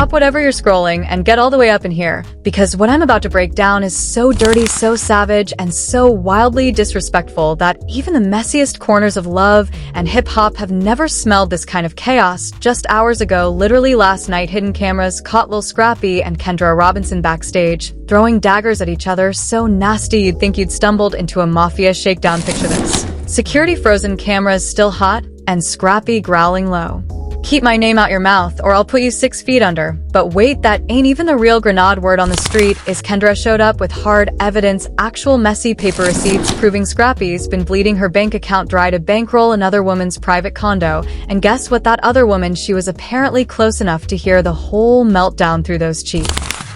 stop whatever you're scrolling and get all the way up in here, because what I'm about to break down is so dirty, so savage, and so wildly disrespectful that even the messiest corners of love and hip-hop have never smelled this kind of chaos. Just hours ago, literally last night, hidden cameras caught Lil Scrappy and Kendra Robinson backstage, throwing daggers at each other so nasty you'd think you'd stumbled into a mafia shakedown. Picture this. Security frozen cameras still hot, and Scrappy growling low. "Keep my name out your mouth, or I'll put you 6 feet under." But wait, that ain't even the real grenade word on the street. Is Kendra showed up with hard evidence, actual messy paper receipts proving Scrappy's been bleeding her bank account dry to bankroll another woman's private condo. And guess what? That other woman, she was apparently close enough to hear the whole meltdown through those cheap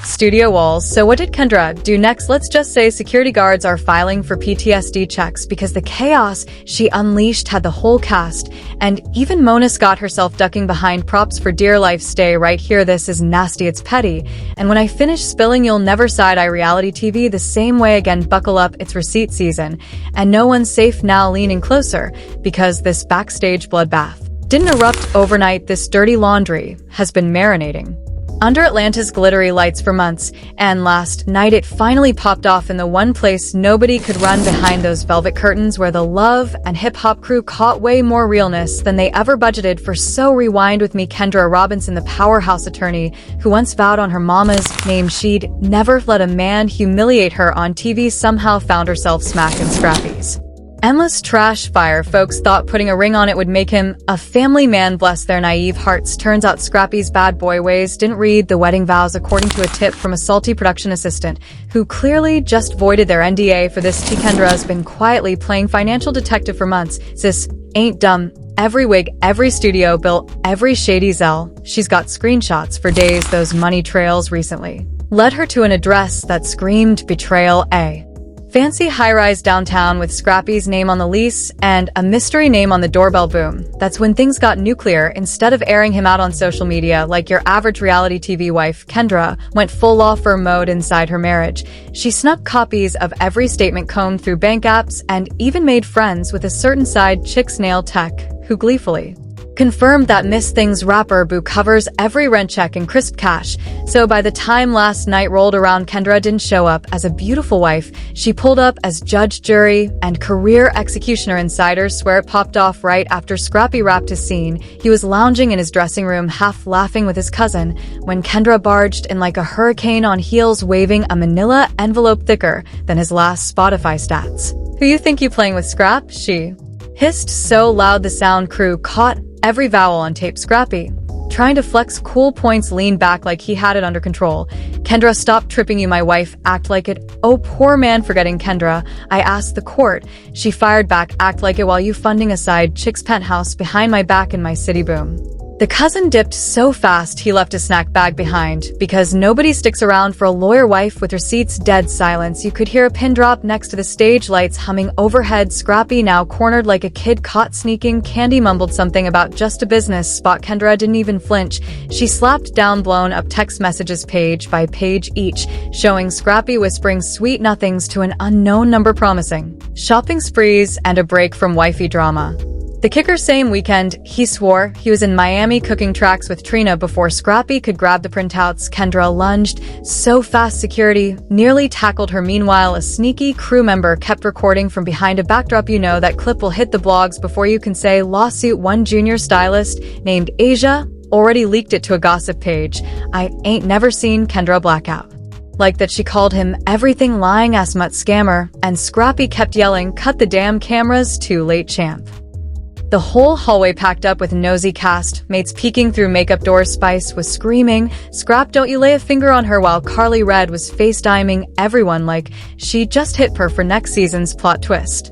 studio walls. So what did Kendra do next? Let's just say security guards are filing for PTSD checks because the chaos she unleashed had the whole cast, and even Mona Scott herself ducking behind props for dear life. Stay right here, this is nasty, it's petty, and when I finish spilling you'll never side-eye reality TV the same way again. Buckle up, it's receipt season, and no one's safe now. Leaning closer, because this backstage bloodbath didn't erupt overnight. This dirty laundry has been marinating under Atlanta's glittery lights for months, and last night it finally popped off in the one place nobody could run, behind those velvet curtains where the love and hip-hop crew caught way more realness than they ever budgeted for. So rewind with me. Kendra Robinson, the powerhouse attorney who once vowed on her mama's name she'd never let a man humiliate her on TV, somehow found herself smacking Scrappy's endless trash fire. Folks thought putting a ring on it would make him a family man. Bless their naive hearts. Turns out Scrappy's bad boy ways didn't read the wedding vows, according to a tip from a salty production assistant who clearly just voided their NDA for this. Kendra's been quietly playing financial detective for months. Sis ain't dumb. Every wig, every studio bill, every shady Zelle. She's got screenshots for days. Those money trails recently led her to an address that screamed betrayal. A fancy high-rise downtown with Scrappy's name on the lease and a mystery name on the doorbell. Boom. That's when things got nuclear. Instead of airing him out on social media like your average reality TV wife, Kendra went full law firm mode inside her marriage. She snuck copies of every statement, combed through bank apps, and even made friends with a certain side chick's nail tech who gleefully confirmed that Miss Things rapper Boo covers every rent check in crisp cash. So by the time last night rolled around, Kendra didn't show up as a beautiful wife. She pulled up as judge, jury, and career executioner. Insiders swear it popped off right after Scrappy wrapped his scene. He was lounging in his dressing room, half laughing with his cousin, when Kendra barged in like a hurricane on heels, waving a manila envelope thicker than his last Spotify stats. "Who you think you playing with, Scrap?" she hissed so loud the sound crew caught every vowel on tape. Scrappy, trying to flex cool points, leaned back like he had it under control. "Kendra, stop tripping, you my wife. Act like it." "Oh, poor man forgetting, Kendra. I asked the court." She fired back. "Act like it while you funding a side chick's penthouse behind my back in my city." Boom. The cousin dipped so fast he left a snack bag behind, because nobody sticks around for a lawyer wife with receipts. Dead silence. You could hear a pin drop next to the stage, lights humming overhead. Scrappy, now cornered like a kid caught sneaking candy, mumbled something about just a business spot. Kendra didn't even flinch. She slapped down blown up text messages page by page, each showing Scrappy whispering sweet nothings to an unknown number, promising shopping sprees and a break from wifey drama. The kicker, same weekend, he swore he was in Miami cooking tracks with Trina before Scrappy could grab the printouts. Kendra lunged so fast security nearly tackled her. Meanwhile, a sneaky crew member kept recording from behind a backdrop. You know that clip will hit the blogs before you can say lawsuit. One junior stylist named Asia already leaked it to a gossip page. I ain't never seen Kendra blackout like that. She called him everything, lying ass mutt scammer, and Scrappy kept yelling, "Cut the damn cameras, too late, champ." The whole hallway packed up with nosy cast mates peeking through makeup doors. Spice was screaming, "Scrap, don't you lay a finger on her," while Carly Red was FaceTiming everyone like she just hit her for next season's plot twist.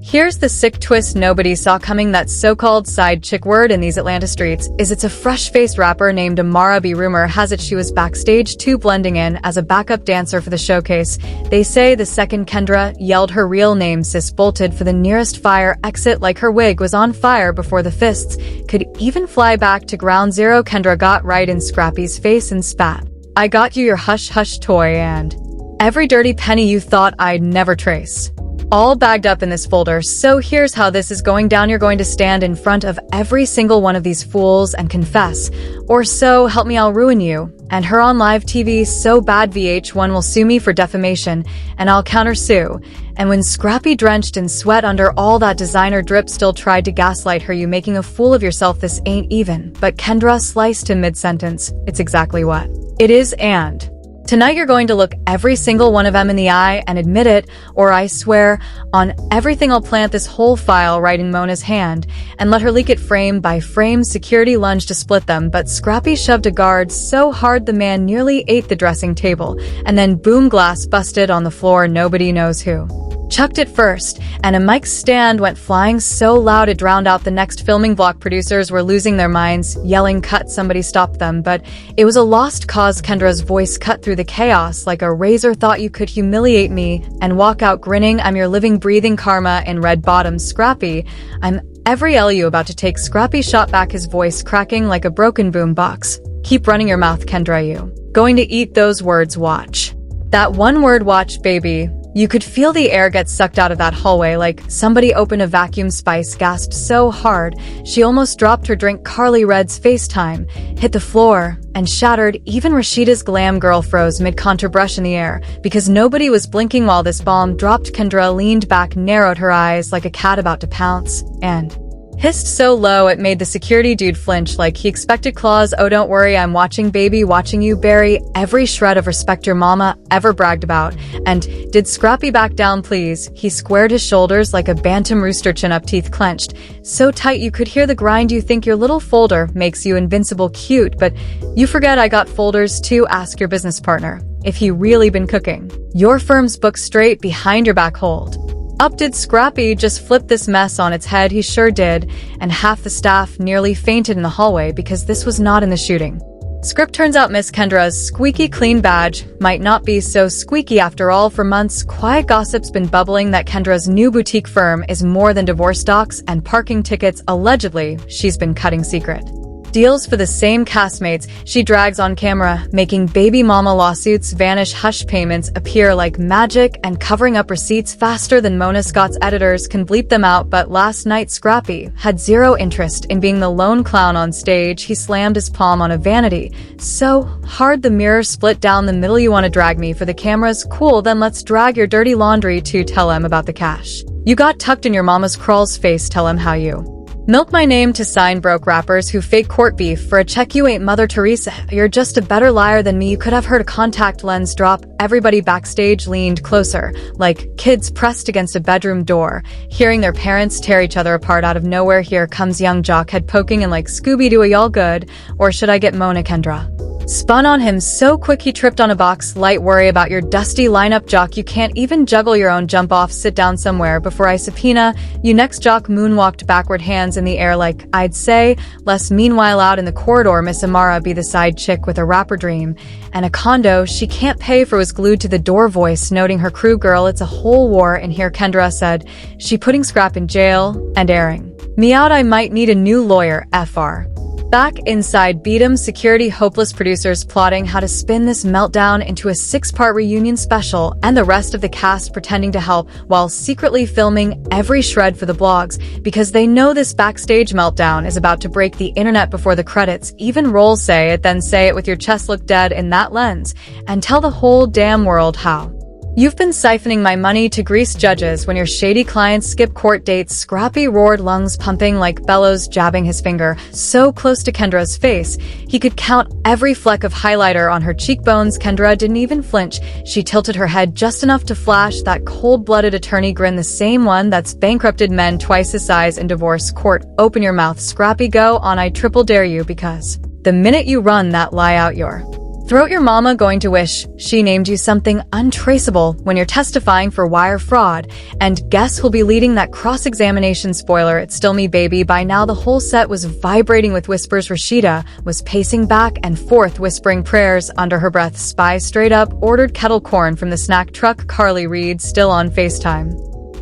Here's the sick twist nobody saw coming. That so-called side chick word in these Atlanta streets is it's a fresh-faced rapper named Amara B. Rumor has it she was backstage too, blending in as a backup dancer for the showcase. They say the second Kendra yelled her real name, sis bolted for the nearest fire exit like her wig was on fire before the fists could even fly back to ground zero. Kendra got right in Scrappy's face and spat, "I got you your hush-hush toy and every dirty penny you thought I'd never trace." all bagged up in this folder, so here's how this is going down. You're going to stand in front of every single one of these fools and confess, or so help me I'll ruin you. And her on live TV, so bad VH1 will sue me for defamation, and I'll counter-sue. And when Scrappy, drenched in sweat under all that designer drip, still tried to gaslight her, you making a fool of yourself, this ain't even. But Kendra sliced him mid-sentence. It's exactly what it is. And tonight you're going to look every single one of them in the eye and admit it, or I swear on everything I'll plant this whole file right in Mona's hand and let her leak it frame by frame. Security lunged to split them, but Scrappy shoved a guard so hard the man nearly ate the dressing table, and then boom, glass busted on the floor. Nobody knows who chucked it first, and a mic stand went flying so loud it drowned out the next filming. Vlog producers were losing their minds, yelling, "Cut, somebody stop them," but it was a lost cause. Kendra's voice cut through the chaos like a razor. Thought you could humiliate me and walk out grinning? I'm your living, breathing karma in red bottoms. Scrappy, I'm every LU about to take. Scrappy shot back, his voice cracking like a broken boom box. Keep running your mouth, Kendra, you going to eat those words. Watch that one word, watch, baby. You could feel the air get sucked out of that hallway like somebody opened a vacuum. Spice gasped so hard she almost dropped her drink. Carly Red's FaceTime hit the floor and shattered. Even Rashida's glam girl froze mid-contour, brush in the air, because nobody was blinking while this bomb dropped. Kendra leaned back, narrowed her eyes like a cat about to pounce, and hissed so low it made the security dude flinch like he expected claws. Oh, don't worry, I'm watching, baby, watching you bury every shred of respect your mama ever bragged about. And did Scrappy back down, please? He squared his shoulders like a bantam rooster, chin up, teeth clenched so tight you could hear the grind. You think your little folder makes you invincible cute, but you forget I got folders too. Ask your business partner if he really been cooking your firm's books straight behind your back. Hold up, did Scrappy just flip this mess on its head? He sure did, and half the staff nearly fainted in the hallway because this was not in the shooting script. Turns out Miss Kendra's squeaky clean badge might not be so squeaky after all. For months, quiet gossip's been bubbling that Kendra's new boutique firm is more than divorce docs and parking tickets. Allegedly, she's been cutting secret deals for the same castmates she drags on camera, making baby mama lawsuits vanish, hush payments appear like magic, and covering up receipts faster than Mona Scott's editors can bleep them out. But last night Scrappy had zero interest in being the lone clown on stage. He slammed his palm on a vanity so hard the mirror split down the middle. You want to drag me for the cameras? Cool, then let's drag your dirty laundry too. Tell him about the cash you got tucked in your mama's crawl's face. Tell him how you milk my name to sign broke rappers who fake court beef for a check. You ain't Mother Teresa. You're just a better liar than me. You could have heard a contact lens drop. Everybody backstage leaned closer, like kids pressed against a bedroom door, hearing their parents tear each other apart. Out of nowhere, here comes young jock, head poking and like Scooby-Doo. Are y'all good? Or should I get Mona? Kendra spun on him so quick he tripped on a box. Light worry about your dusty lineup, jock. You can't even juggle your own. Jump off, sit down somewhere before I subpoena you next. Jock moonwalked backward, hands in the air like I'd say less. Meanwhile, out in the corridor, Miss Amara, be the side chick with a rapper dream and a condo she can't pay for, was glued to the door, voice noting her crew. Girl, it's a whole war in here, Kendra said. She putting Scrap in jail and airing me out. I might need a new lawyer. Fr. Back inside Beat'em, security hopeless, producers plotting how to spin this meltdown into a 6-part reunion special, and the rest of the cast pretending to help while secretly filming every shred for the blogs because they know this backstage meltdown is about to break the internet before the credits even roll. Say it, then say it with your chest look dead in that lens, and tell the whole damn world how you've been siphoning my money to grease judges when your shady clients skip court dates. Scrappy roared, lungs pumping like bellows, jabbing his finger so close to Kendra's face he could count every fleck of highlighter on her cheekbones. Kendra didn't even flinch. She tilted her head just enough to flash that cold-blooded attorney grin, the same one that's bankrupted men twice his size in divorce court. Open your mouth, Scrappy, go on, I triple dare you, because the minute you run that lie out your throat, your mama going to wish she named you something untraceable when you're testifying for wire fraud. And guess who'll be leading that cross-examination? Spoiler, it's still me, baby. By now the whole set was vibrating with whispers. Rashida was pacing back and forth, whispering prayers under her breath. Spy straight up ordered kettle corn from the snack truck. Carly Reed still on FaceTime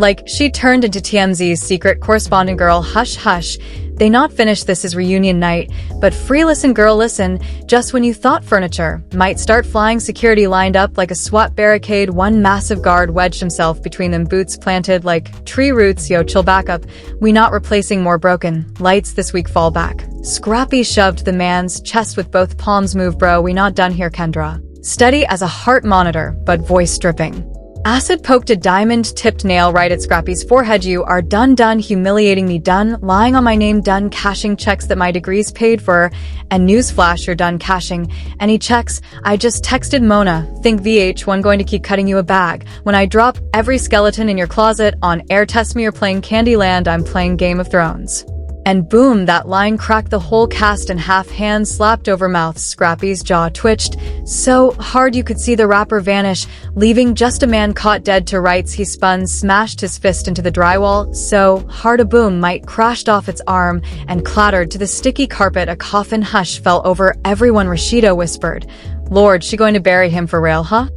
Like, she turned into TMZ's secret correspondent girl. Hush hush. They not finished. This is reunion night, but free listen girl listen. Just when you thought furniture might start flying, security lined up like a SWAT barricade. One massive guard wedged himself between them, boots planted like tree roots. Yo, chill, back up. We not replacing more broken lights this week, fall back. Scrappy shoved the man's chest with both palms. Move bro, we not done here. Kendra steady as a heart monitor, but voice stripping. Acid poked a diamond-tipped nail right at Scrappy's forehead. You are done humiliating me, done lying on my name, done cashing checks that my degrees paid for, and newsflash, you're done cashing any checks. I just texted Mona. Think VH1 going to keep cutting you a bag. When I drop every skeleton in your closet on air, test me, you're playing Candyland, I'm playing Game of Thrones. And boom, that line cracked the whole cast in half. Hands slapped over mouths. Scrappy's jaw twitched so hard you could see the wrapper vanish, leaving just a man caught dead to rights. He spun, smashed his fist into the drywall so hard a boom might crashed off its arm and clattered to the sticky carpet. A coffin hush fell over everyone. Rashida whispered, Lord, she going to bury him for real, huh?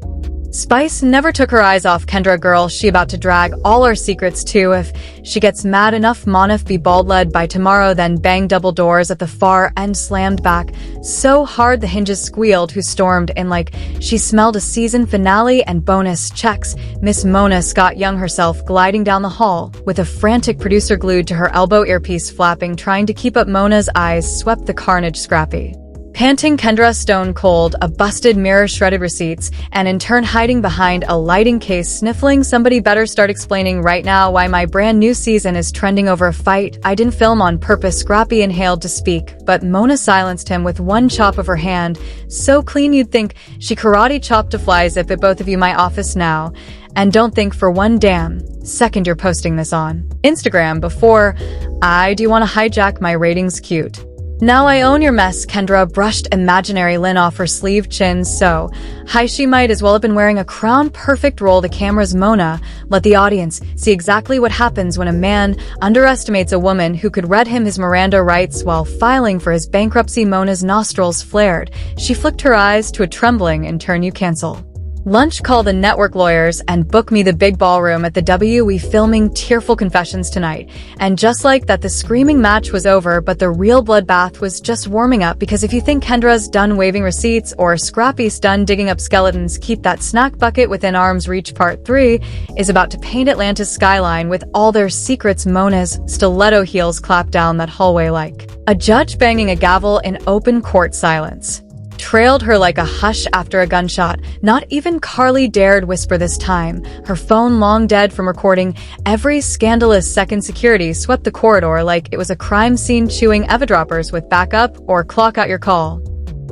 Spice never took her eyes off Kendra. Girl, she about to drag all our secrets too. If she gets mad enough, Monif be bald led by tomorrow. Then bang, double doors at the far end slammed back so hard the hinges squealed. Who stormed in like she smelled a season finale and bonus checks. Miss Mona Scott Young herself gliding down the hall with a frantic producer glued to her elbow, earpiece flapping, trying to keep up. Mona's eyes swept the carnage. Scrappy panting, Kendra stone cold, a busted mirror, shredded receipts, and in turn hiding behind a lighting case, sniffling. Somebody better start explaining right now why my brand new season is trending over a fight I didn't film on purpose. Scrappy inhaled to speak, but Mona silenced him with one chop of her hand, so clean you'd think she karate chopped a fly. Zip it, both of you, my office now. And don't think for one damn second you're posting this on Instagram before I do want to hijack my ratings. Cute. Now I own your mess. Kendra brushed imaginary lint off her sleeve, chin so high she might as well have been wearing a crown. Perfect. Roll the cameras. Mona, let the audience see exactly what happens when a man underestimates a woman who could read him his Miranda rights while filing for his bankruptcy. Mona's nostrils flared. She flicked her eyes to a trembling in turn. You cancel lunch, call the network lawyers, and book me the big ballroom at the W. We filming tearful confessions tonight. And just like that, the screaming match was over, but the real bloodbath was just warming up. Because if you think Kendra's done waving receipts or Scrappy's done digging up skeletons, keep that snack bucket within arm's reach. Part 3 is about to paint Atlanta's skyline with all their secrets. Mona's stiletto heels clapped down that hallway like a judge banging a gavel in open court. Silence trailed her like a hush after a gunshot. Not even Carly dared whisper this time, her phone long dead from recording every scandalous second. Security swept the corridor like it was a crime scene, chewing eavesdroppers with backup or clock out your call.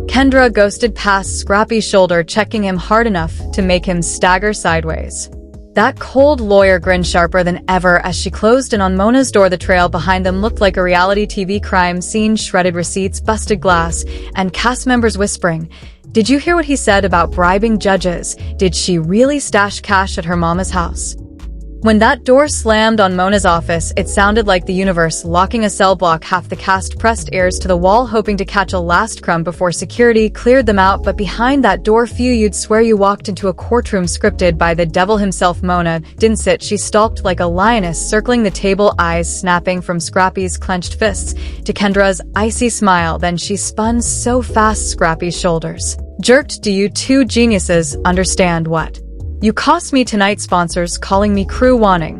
Kendra ghosted past Scrappy's shoulder, checking him hard enough to make him stagger sideways. That cold lawyer grinned sharper than ever as she closed in on Mona's door. The trail behind them looked like a reality TV crime scene. Shredded receipts, busted glass, and cast members whispering, did you hear what he said about bribing judges? Did she really stash cash at her mama's house? When that door slammed on Mona's office, it sounded like the universe locking a cell block. Half the cast pressed ears to the wall, hoping to catch a last crumb before security cleared them out. But behind that door, few, you'd swear you walked into a courtroom scripted by the devil himself. Mona didn't sit. She stalked like a lioness, circling the table, eyes snapping from Scrappy's clenched fists to Kendra's icy smile. Then she spun so fast Scrappy's shoulders jerked. Do you two geniuses understand what you cost me tonight? Sponsors calling me, crew wanting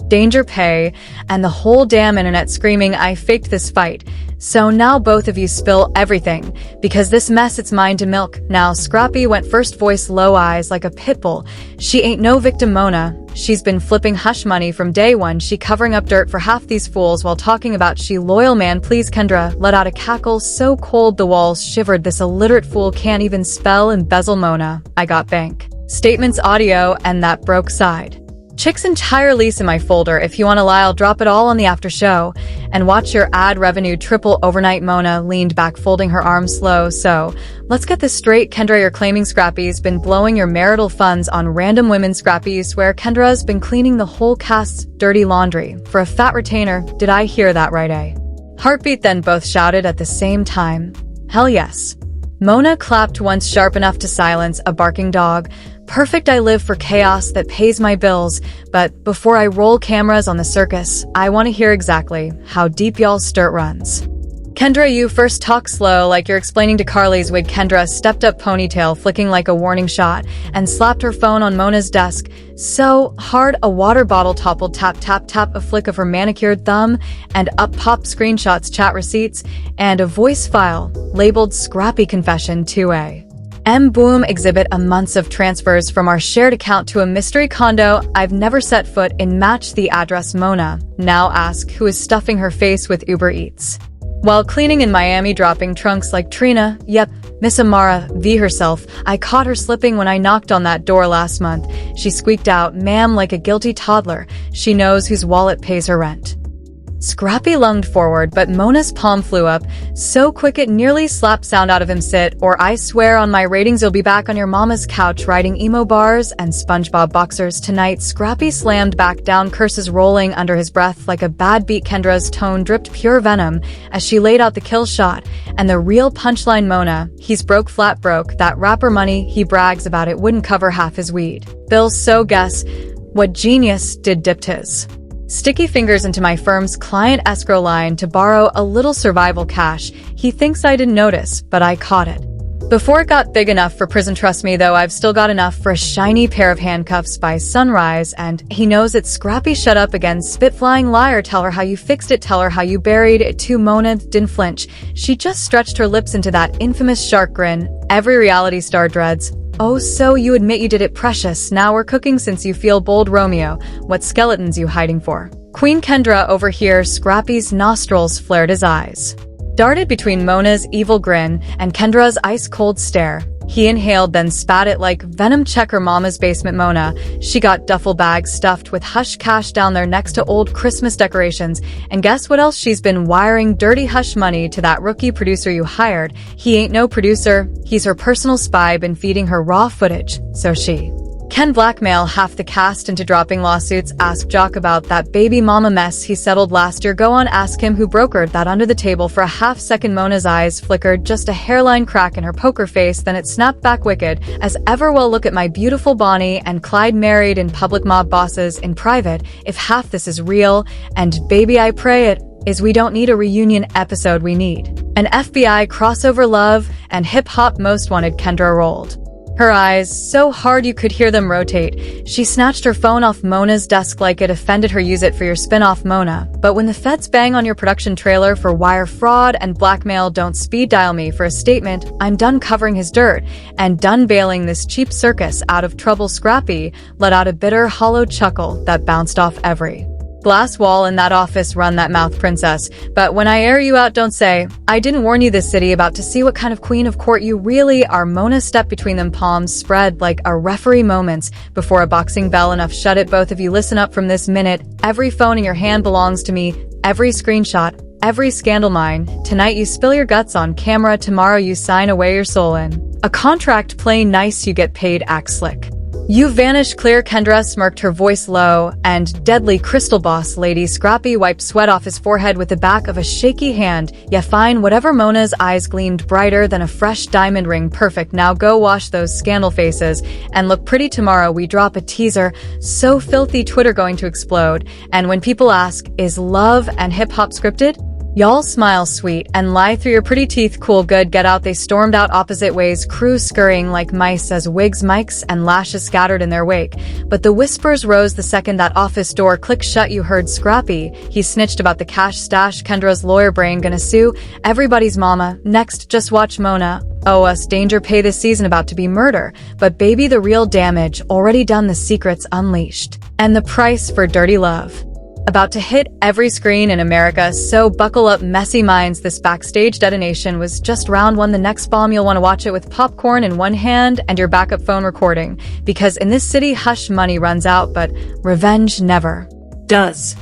danger pay, and the whole damn internet screaming I faked this fight. So now both of you spill everything, because this mess it's mine to milk. Now Scrappy went first, voice low, eyes like a pit bull. She ain't no victim, Mona. She's been flipping hush money from day one. She covering up dirt for half these fools while talking about she loyal man. Please. Kendra let out a cackle so cold the walls shivered. This illiterate fool can't even spell embezzle. Mona, I got bank statements, audio, and that broke side chick's entire lease in my folder. If you want to lie, I'll drop it all on the after show and watch your ad revenue triple overnight. Mona leaned back, folding her arms slow. So let's get this straight. Kendra, you're claiming Scrappy's been blowing your marital funds on random women. Scrappy, you swear Kendra's been cleaning the whole cast's dirty laundry for a fat retainer. Did I hear that right, eh? Heartbeat. Then both shouted at the same time, hell yes. Mona clapped once, sharp enough to silence a barking dog, Perfect, I live for chaos that pays my bills, but before I roll cameras on the circus, I want to hear exactly how deep y'all's stir runs. Kendra, you first talk slow like you're explaining to Carly's wig. Kendra stepped up, ponytail flicking like a warning shot, and slapped her phone on Mona's desk so hard a water bottle toppled. Tap, tap, tap, a flick of her manicured thumb, and up popped screenshots, chat receipts, and a voice file labeled Scrappy Confession 2A. Boom, exhibit a months of transfers from our shared account to a mystery condo I've never set foot in. Match the address. Mona now ask who is stuffing her face with Uber Eats while cleaning in Miami, dropping trunks like Trina. Yep, Miss Amara V herself. I caught her slipping when I knocked on that door last month. She squeaked out, "Ma'am," like a guilty toddler. She knows whose wallet pays her rent. Scrappy lunged forward, but Mona's palm flew up so quick it nearly slapped sound out of him. Sit, or I swear on my ratings you'll be back on your mama's couch writing emo bars and SpongeBob boxers tonight. Scrappy slammed back down, curses rolling under his breath like a bad beat. Kendra's tone dripped pure venom as she laid out the kill shot, and the real punchline: Mona, he's broke, flat broke. That rapper money he brags about, it wouldn't cover half his weed bills. So guess what genius did? Dipped his sticky fingers into my firm's client escrow line to borrow a little survival cash. He thinks I didn't notice, but I caught it before it got big enough for prison. Trust me though, I've still got enough for a shiny pair of handcuffs by sunrise, and he knows it. Scrappy, shut up again, spit-flying liar. Tell her how you fixed it, tell her how you buried it too. Mona didn't flinch. She just stretched her lips into that infamous shark grin every reality star dreads. Oh, so you admit you did it, precious. Now we're cooking since you feel bold. Romeo, what skeletons you hiding for? Queen Kendra over here. Scrappy's nostrils flared, his eyes darted between Mona's evil grin and Kendra's ice-cold stare. He inhaled, then spat it like venom. Check her mama's basement. Mona, she got duffel bags stuffed with hush cash down there next to old Christmas decorations. And guess what else? She's been wiring dirty hush money to that rookie producer you hired. He ain't no producer, he's her personal spy, been feeding her raw footage so she can blackmail half the cast into dropping lawsuits. Ask Jock about that baby mama mess he settled last year. Go on, ask him who brokered that under the table for a half second. Mona's eyes flickered, just a hairline crack in her poker face, then it snapped back wicked as ever. Well, look at my beautiful Bonnie and Clyde married in public, mob bosses in private. If half this is real, and baby I pray it is, we don't need a reunion episode, we need an FBI crossover. Love and hip-hop most wanted. Kendra rolled her eyes so hard you could hear them rotate. She snatched her phone off Mona's desk like it offended her. Use it for your spin-off, Mona. But when the feds bang on your production trailer for wire fraud and blackmail, don't speed dial me for a statement. I'm done covering his dirt and done bailing this cheap circus out of trouble. Scrappy let out a bitter, hollow chuckle that bounced off every glass wall in that office. Run that mouth, princess. But when I air you out, don't say I didn't warn you. This city about to see what kind of queen of court you really are. Mona stepped between them, palms spread like a referee moments before a boxing bell. Enough, shut it, both of you. Listen up. From this minute, every phone in your hand belongs to me. Every screenshot, every scandal mine. Tonight you spill your guts on camera, tomorrow you sign away your soul in a contract. Play nice, you get paid. Act slick, you vanish. Clear. Kendra smirked, her voice low and deadly. Crystal boss lady. Scrappy wiped sweat off his forehead with the back of a shaky hand. Yeah, fine, whatever. Mona's eyes gleamed brighter than a fresh diamond ring. Perfect, now go wash those scandal faces and look pretty tomorrow. We drop a teaser so filthy Twitter going to explode. And when people ask, is love and hip-hop scripted? Y'all smile sweet and lie through your pretty teeth. Cool, good, get out. They stormed out opposite ways, crew scurrying like mice as wigs, mics, and lashes scattered in their wake. But the whispers rose the second that office door clicked shut. You heard Scrappy. He snitched about the cash stash. Kendra's lawyer brain gonna sue everybody's mama. Next, just watch. Mona owe us danger pay this season, about to be murder. But baby, the real damage already done. The secrets unleashed. And the price for dirty love about to hit every screen in America, so buckle up, messy minds. This Backstage detonation was just round one. The next bomb, you'll want to watch it with popcorn in one hand and your backup phone recording, because in this city, hush money runs out, but revenge never does.